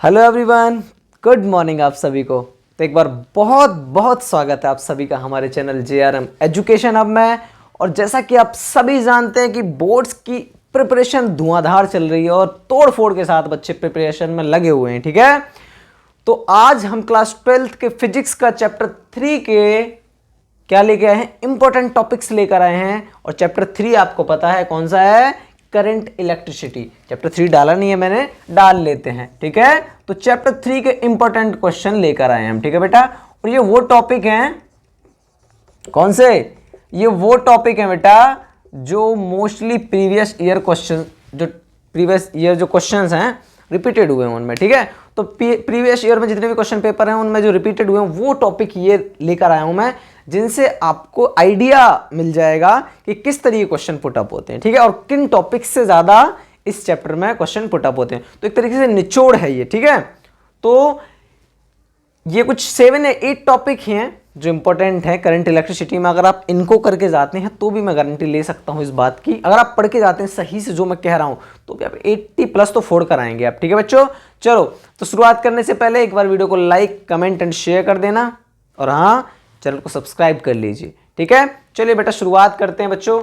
Hello everyone, good morning आप सभी को। तो एक बार बहुत बहुत स्वागत है आप सभी का हमारे चैनल JRM एजुकेशन हब में। और जैसा कि आप सभी जानते हैं कि बोर्ड्स की प्रिपरेशन धुआंधार चल रही है और तोड़ फोड़ के साथ बच्चे प्रिपरेशन में लगे हुए हैं। ठीक है, तो आज हम क्लास 12th के फिजिक्स का चैप्टर 3 के क्या लेके आए हैं, इंपॉर्टेंट टॉपिक्स लेकर आए हैं। और चैप्टर 3 आपको पता है कौन सा है, करंट इलेक्ट्रिसिटी। चैप्टर 3 डाला नहीं है मैंने, डाल लेते हैं। ठीक है, तो चैप्टर 3 के इंपॉर्टेंट क्वेश्चन लेकर आए हैं हम। ठीक है बेटा, और ये वो टॉपिक हैं, कौन से, ये वो टॉपिक है बेटा जो मोस्टली प्रीवियस ईयर क्वेश्चन, जो प्रीवियस ईयर जो क्वेश्चंस हैं रिपीटेड हुए हैं उनमें। ठीक है, तो प्रीवियस ईयर में जितने भी क्वेश्चन पेपर हैं उनमें जो रिपीटेड हुए हैं वो टॉपिक ये लेकर आया हूं मैं, जिनसे आपको आइडिया मिल जाएगा कि किस तरीके क्वेश्चन पुटअप होते हैं। ठीक है, और किन टॉपिक से ज्यादा इस चैप्टर में क्वेश्चन पुटअप होते हैं। तो एक तरीके से निचोड़ है ये। ठीक है, तो ये कुछ 7 या 8 टॉपिक हैं जो इंपॉर्टेंट है करंट इलेक्ट्रिसिटी में। अगर आप इनको करके जाते हैं तो भी मैं गारंटी ले सकता हूं इस बात की, अगर आप पढ़ के जाते हैं सही से जो मैं कह रहा हूं तो भी आप 80+ तो फोड़ कर आएंगे आप। ठीक है बच्चों, चलो तो शुरुआत करने से पहले एक बार वीडियो को लाइक, कमेंट एंड शेयर कर देना, और हाँ, चैनल को सब्सक्राइब कर लीजिए। ठीक है, चलिए बेटा शुरुआत करते हैं बच्चों।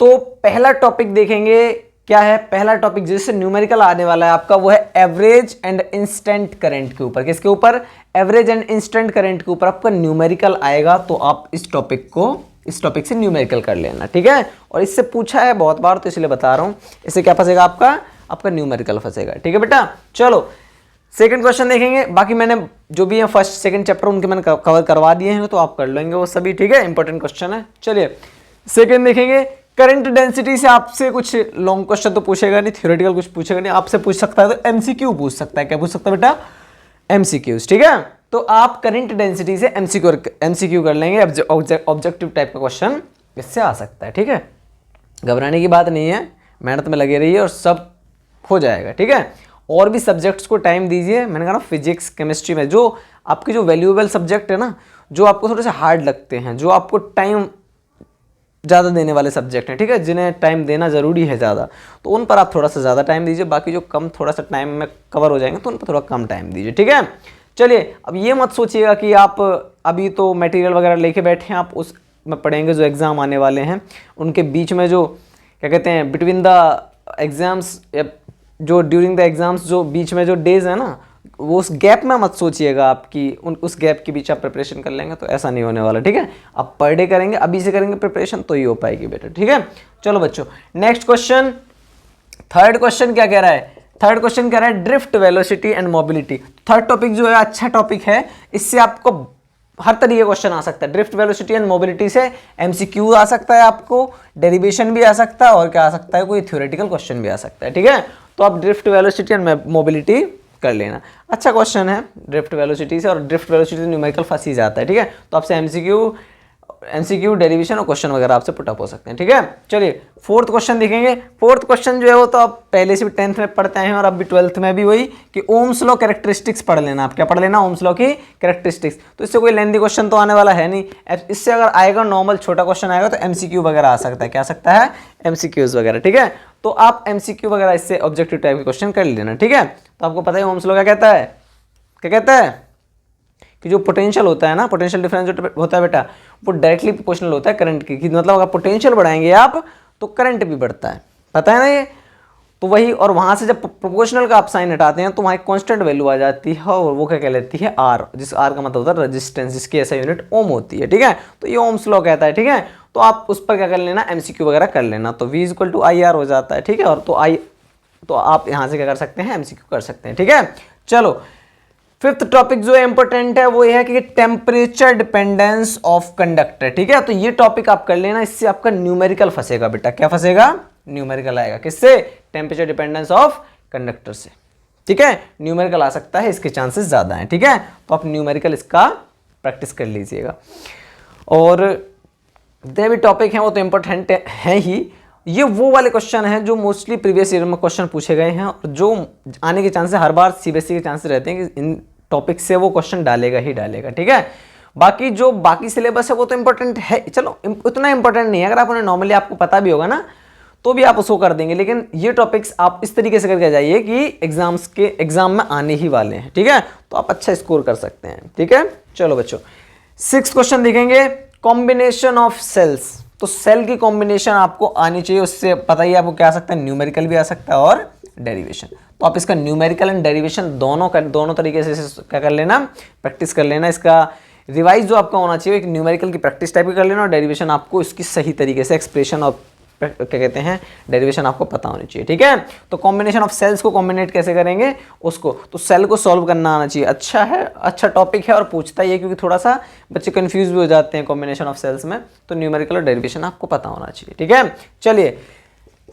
तो पहला टॉपिक देखेंगे, क्या है पहला टॉपिक जिससे न्यूमेरिकल आने वाला है आपका, वो है एवरेज एंड इंस्टेंट करंट के ऊपर। किसके ऊपर, एवरेज एंड इंस्टेंट करंट के ऊपर आपका न्यूमेरिकल आएगा। तो आप इस टॉपिक से न्यूमेरिकल कर लेना। ठीक है, और इससे पूछा है बहुत बार तो इसलिए बता रहा हूं, इससे क्या फंसेगा आपका न्यूमेरिकल फंसेगा। ठीक है बेटा, चलो सेकंड क्वेश्चन देखेंगे। बाकी मैंने जो भी है फर्स्ट सेकंड चैप्टर उनके मैंने कवर करवा दिए हैं, तो आप कर लेंगे वो सभी। ठीक है, इंपॉर्टेंट क्वेश्चन है। चलिए सेकंड देखेंगे, करंट डेंसिटी से आपसे कुछ लॉन्ग क्वेश्चन तो पूछेगा नहीं, थ्योरेटिकल कुछ पूछेगा नहीं, आपसे पूछ सकता है तो MCQ पूछ सकता है। क्या पूछ सकता है बेटा, MCQs। ठीक है, तो आप करंट डेंसिटी से MCQ कर लेंगे, ऑब्जेक्टिव टाइप का क्वेश्चन इससे आ सकता है। ठीक है, घबराने की बात नहीं है, मेहनत में लगे रहिए और सब हो जाएगा। ठीक है, और भी सब्जेक्ट्स को टाइम दीजिए। मैंने कहा ना फिजिक्स केमिस्ट्री में जो आपके जो वैल्यूएबल सब्जेक्ट है ना, जो आपको थोड़े से हार्ड लगते हैं, जो आपको टाइम ज़्यादा देने वाले सब्जेक्ट हैं, ठीक है, जिन्हें टाइम देना ज़रूरी है ज़्यादा, तो उन पर आप थोड़ा सा ज़्यादा टाइम दीजिए। बाकी जो कम थोड़ा सा टाइम में कवर हो जाएंगे तो उन पर थोड़ा कम टाइम दीजिए। ठीक है, चलिए अब ये मत सोचिएगा कि आप अभी तो मटेरियल वगैरह लेके बैठे हैं, आप उस में पढ़ेंगे जो एग्ज़ाम आने वाले हैं उनके बीच में, जो क्या कहते हैं बिटवीन द एग्ज़ाम्स, या जो ड्यूरिंग द एग्ज़ाम्स जो बीच में जो डेज है ना, वो उस गैप में मत सोचिएगा आपकी उस गैप के बीच आप प्रिपरेशन कर लेंगे, तो ऐसा नहीं होने वाला। ठीक है, आप पर डे करेंगे, अभी से करेंगे प्रिपरेशन तो ही हो पाएगी बेटा। ठीक है, चलो बच्चों नेक्स्ट क्वेश्चन, थर्ड क्वेश्चन क्या कह रहा है, थर्ड क्वेश्चन कह रहा है drift velocity and mobility. Third topic जो है अच्छा टॉपिक है, इससे आपको हर तरीके क्वेश्चन आ सकता है। ड्रिफ्ट वेलोसिटी एंड मोबिलिटी से MCQ आ सकता है, आपको डेरिवेशन भी आ सकता है, और क्या आ सकता है, कोई थ्योरेटिकल क्वेश्चन भी आ सकता है। ठीक है, तो आप ड्रिफ्ट वेलोसिटी एंड मोबिलिटी कर लेना। अच्छा क्वेश्चन है ड्रिफ्ट वेलोसिटी से, और ड्रिफ्ट वेलोसिटी से न्यूमेरिकल फंस ही जाता है। ठीक है, तो आपसे MCQ डेरिवेशन और क्वेश्चन वगैरह आपसे पुटअप हो सकते हैं। ठीक है, चलिए फोर्थ क्वेश्चन देखेंगे। फोर्थ क्वेश्चन जो है वो तो आप पहले से भी 10th में पढ़ते हैं और अब भी 12th में भी वही कि ओम्स लॉ कैरेक्टरिस्टिक्स पढ़ लेना। आप क्या पढ़ लेना, ओम्स लॉ की कैरेक्टरिस्टिक्स। तो इससे कोई लेंथी क्वेश्चन तो आने वाला है नहीं, इससे अगर आएगा नॉर्मल छोटा क्वेश्चन आएगा तो MCQ वगैरह आ सकता है। क्या आ सकता है, MCQs वगैरह। ठीक है, तो आप MCQ वगैरह इससे ऑब्जेक्टिव टाइप के क्वेश्चन कर लेना। ठीक है, तो आपको पता है ओम्स लॉ क्या कहता है, क्या कहता है कि जो पोटेंशियल होता है ना, पोटेंशियल डिफरेंस जो होता है बेटा, वो डायरेक्टली प्रोपोर्शनल होता है करंट की। मतलब अगर पोटेंशियल बढ़ाएंगे आप तो करंट भी बढ़ता है, पता है ना ये। तो वही, और वहां से जब प्रोपोर्शनल का आप साइन हटाते हैं तो वहाँ एक कांस्टेंट वैल्यू आ जाती है, और वो क्या कहलाती है, आर, जिस आर का मतलब होता है रेजिस्टेंस, जिसकी ऐसा यूनिट ओम होती है। ठीक है, तो ये ओम्स लॉ कहता है। ठीक है, तो आप उस पर क्या कर लेना, MCQ वगैरह कर लेना, तो V = IR हो जाता है। ठीक है, और तो आप यहाँ से क्या कर सकते हैं, MCQ कर सकते हैं। ठीक है, चलो फिफ्थ टॉपिक जो इंपॉर्टेंट है वो ये है कि टेम्परेचर डिपेंडेंस ऑफ कंडक्टर। ठीक है, तो ये टॉपिक आप कर लेना, इससे आपका न्यूमेरिकल फंसेगा बेटा। क्या फंसेगा, न्यूमेरिकल आएगा किससे, टेम्परेचर डिपेंडेंस ऑफ कंडक्टर से। ठीक है, न्यूमेरिकल आ सकता है, इसके चांसेस ज्यादा हैं। ठीक है, तो आप न्यूमेरिकल इसका प्रैक्टिस कर लीजिएगा। और जितने भी टॉपिक हैं वो तो इंपॉर्टेंट हैं ही। ये वो वाले क्वेश्चन हैं जो मोस्टली प्रीवियस ईयर में क्वेश्चन पूछे गए हैं, और जो आने के चांसेस हर बार CBSE के चांसेस रहते हैं कि इन टॉपिक से वो क्वेश्चन डालेगा ही डालेगा। ठीक है, बाकी जो बाकी सिलेबस है वो तो इंपॉर्टेंट है, चलो उतना इंपॉर्टेंट नहीं है। अगर आप उन्हें नॉर्मली आपको पता भी होगा ना, तो भी आप उसको कर देंगे, लेकिन ये टॉपिक्स आप इस तरीके से करके जाइए कि एग्जाम में आने ही वाले हैं, ठीक है, तो आप अच्छा स्कोर कर सकते हैं, ठीक है। चलो बच्चों 6th क्वेश्चन देखेंगे, कॉम्बिनेशन ऑफ सेल्स। तो सेल की कॉम्बिनेशन आपको आनी चाहिए, उससे पता ही आपको क्या आ सकता है, न्यूमेरिकल भी आ सकता है और डेरिवेशन। तो आप इसका न्यूमेरिकल एंड डेरिवेशन दोनों तरीके से क्या कर लेना, प्रैक्टिस कर लेना। इसका रिवाइज जो आपका होना चाहिए, एक न्यूमेरिकल की प्रैक्टिस टाइप की कर लेना, और डेरिवेशन आपको इसकी सही तरीके से एक्सप्रेशन और क्या कहते हैं डेरिवेशन आपको पता होनी चाहिए, ठीक है। तो कॉम्बिनेशन ऑफ सेल्स को कॉम्बिनेट कैसे करेंगे उसको, तो सेल को सॉल्व करना आना चाहिए। अच्छा है, अच्छा टॉपिक है और पूछता ही है, क्योंकि थोड़ा सा बच्चे कंफ्यूज भी हो जाते हैं कॉम्बिनेशन ऑफ सेल्स में, तो न्यूमेरिकल और डेरिवेशन आपको पता होना चाहिए, ठीक है। चलिए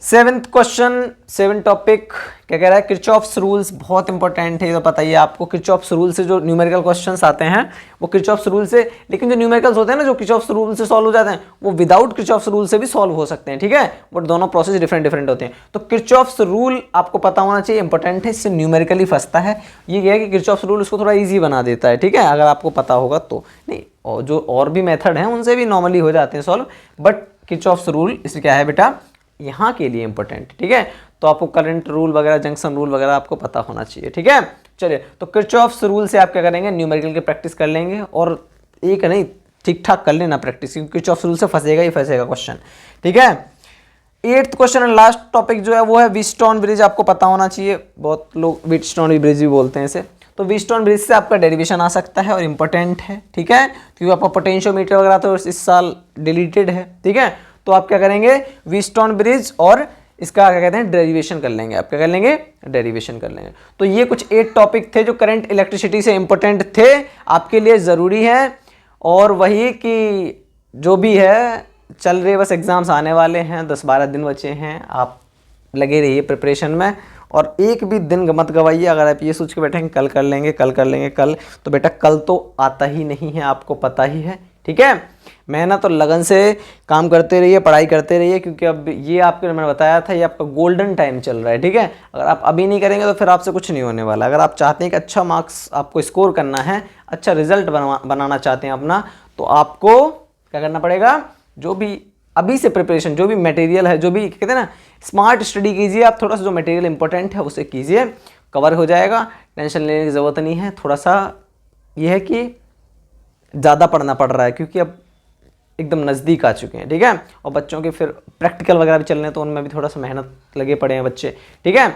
7th क्वेश्चन, 7 टॉपिक क्या कह रहा है, किरचॉफ्स रूल्स बहुत इंपॉर्टेंट है, ये तो पता ही है आपको। किरचॉफ्स रूल से जो न्यूमेरिकल क्वेश्चंस आते हैं वो किरचॉफ्स रूल से, लेकिन जो न्यूमेरिकल्स होते हैं ना जो किरचॉफ्स रूल से सॉल्व हो जाते हैं, वो विदाउट किरचॉफ्स रूल से भी सॉल्व हो सकते हैं, ठीक है, बट दोनों प्रोसेस डिफरेंट होते हैं। तो किरचॉफ्स रूल आपको पता होना चाहिए, इंपॉर्टेंट है, इससे न्यूमेरिकली फंसता है। ये क्या है कि किरचॉफ्स रूल उसको थोड़ा ईजी बना देता है, ठीक है, अगर आपको पता होगा तो। नहीं, और जो और भी मेथड हैं उनसे भी नॉर्मली हो जाते हैं सॉल्व, बट किरचॉफ्स रूल इसमें क्या है बेटा, यहाँ के लिए इंपॉर्टेंट, ठीक है। तो आपको करंट रूल वगैरह, जंक्शन रूल वगैरह आपको पता होना चाहिए, ठीक है। चलिए, तो किरचॉफ्स रूल से आप क्या करेंगे, न्यूमेरिकल की प्रैक्टिस कर लेंगे, और एक नहीं ठीक ठाक कर लेना प्रैक्टिस, क्योंकि किरचॉफ्स रूल से फंसेगा ही फंसेगा क्वेश्चन, ठीक है। 8th question and last topic जो है वो है व्हीटस्टोन ब्रिज, आपको पता होना चाहिए, बहुत लोग व्हीटस्टोन ब्रिज भी बोलते हैं इसे। तो व्हीटस्टोन ब्रिज से आपका डेरिवेशन आ सकता है और इंपॉर्टेंट है, ठीक है, क्योंकि आपका पोटेंशियोमीटर वगैरह तो इस साल डिलीटेड है, ठीक है। तो आप क्या करेंगे, व्हीटस्टोन ब्रिज और इसका क्या कहते हैं डेरिवेशन कर लेंगे, आप क्या कर लेंगे, डेरिवेशन कर लेंगे। तो ये कुछ 8 टॉपिक थे जो करंट इलेक्ट्रिसिटी से इंपॉर्टेंट थे, आपके लिए ज़रूरी है। और वही कि जो भी है चल रहे, बस एग्ज़ाम्स आने वाले हैं, 10-12 दिन बचे हैं, आप लगे रहिए प्रिपरेशन में, और एक भी दिन मत गवाइए। अगर आप ये सोच के बैठेंगे कल कर लेंगे कल, तो बेटा कल तो आता ही नहीं है, आपको पता ही है, ठीक है। मेहनत और लगन से काम करते रहिए, पढ़ाई करते रहिए, क्योंकि अब ये आपको मैंने बताया था, ये आपका गोल्डन टाइम चल रहा है, ठीक है। अगर आप अभी नहीं करेंगे तो फिर आपसे कुछ नहीं होने वाला। अगर आप चाहते हैं कि अच्छा मार्क्स आपको स्कोर करना है, अच्छा रिजल्ट बनाना चाहते हैं अपना, तो आपको क्या करना पड़ेगा, जो भी अभी से प्रिपरेशन, जो भी मटेरियल है, जो भी कहते हैं ना, स्मार्ट स्टडी कीजिए आप, थोड़ा सा जो मटेरियल इंपॉर्टेंट है उसे कीजिए, कवर हो जाएगा, टेंशन लेने की ज़रूरत नहीं है। थोड़ा सा ये है कि ज़्यादा पढ़ना पड़ रहा है, क्योंकि अब एकदम नज़दीक आ चुके हैं, ठीक है, और बच्चों के फिर प्रैक्टिकल वगैरह भी चल रहे हैं, तो उनमें भी थोड़ा सा मेहनत लगे पड़े हैं बच्चे, ठीक है।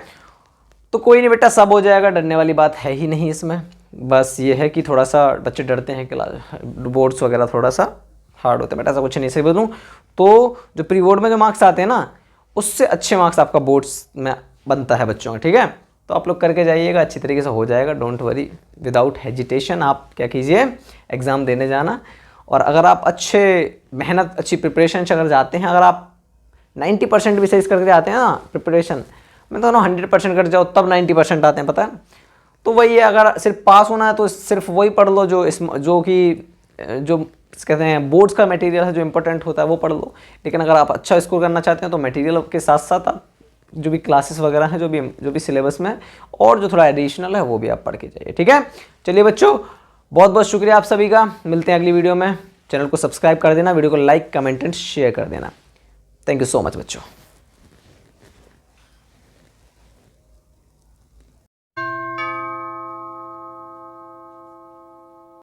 तो कोई नहीं बेटा, सब हो जाएगा, डरने वाली बात है ही नहीं इसमें। बस ये है कि थोड़ा सा बच्चे डरते हैं क्लास बोर्ड्स वगैरह थोड़ा सा हार्ड होते हैं, बेटा ऐसा कुछ नहीं। सही बोलूँ तो जो प्री बोर्ड में जो मार्क्स आते हैं ना, उससे अच्छे मार्क्स आपका बोर्ड्स में बनता है बच्चों का, ठीक है। तो आप लोग करके जाइएगा, अच्छी तरीके से हो जाएगा, डोंट वरी, विदाउट हेजिटेशन आप क्या कीजिए, एग्ज़ाम देने जाना। और अगर आप अच्छे मेहनत, अच्छी प्रिपरेशन से अगर जाते हैं, अगर आप 90% भी सही करके जाते हैं ना प्रिपरेशन में, तो 100% कर जाओ तब 90% आते हैं, पता है। तो वही है, अगर सिर्फ पास होना है तो सिर्फ वही पढ़ लो जो कहते हैं बोर्ड्स का मटेरियल है, जो इंपॉर्टेंट होता है वो पढ़ लो। लेकिन अगर आप अच्छा स्कोर करना चाहते हैं तो मटेरियल के साथ साथ आप जो भी क्लासेस वगैरह हैं, जो भी सिलेबस में और जो थोड़ा एडिशनल है वो भी आप पढ़ के जाइए, ठीक है। चलिए बच्चों, बहुत बहुत शुक्रिया आप सभी का, मिलते हैं अगली वीडियो में। चैनल को सब्सक्राइब कर देना, वीडियो को लाइक, कमेंट एंड शेयर कर देना। थैंक यू सो मच बच्चों।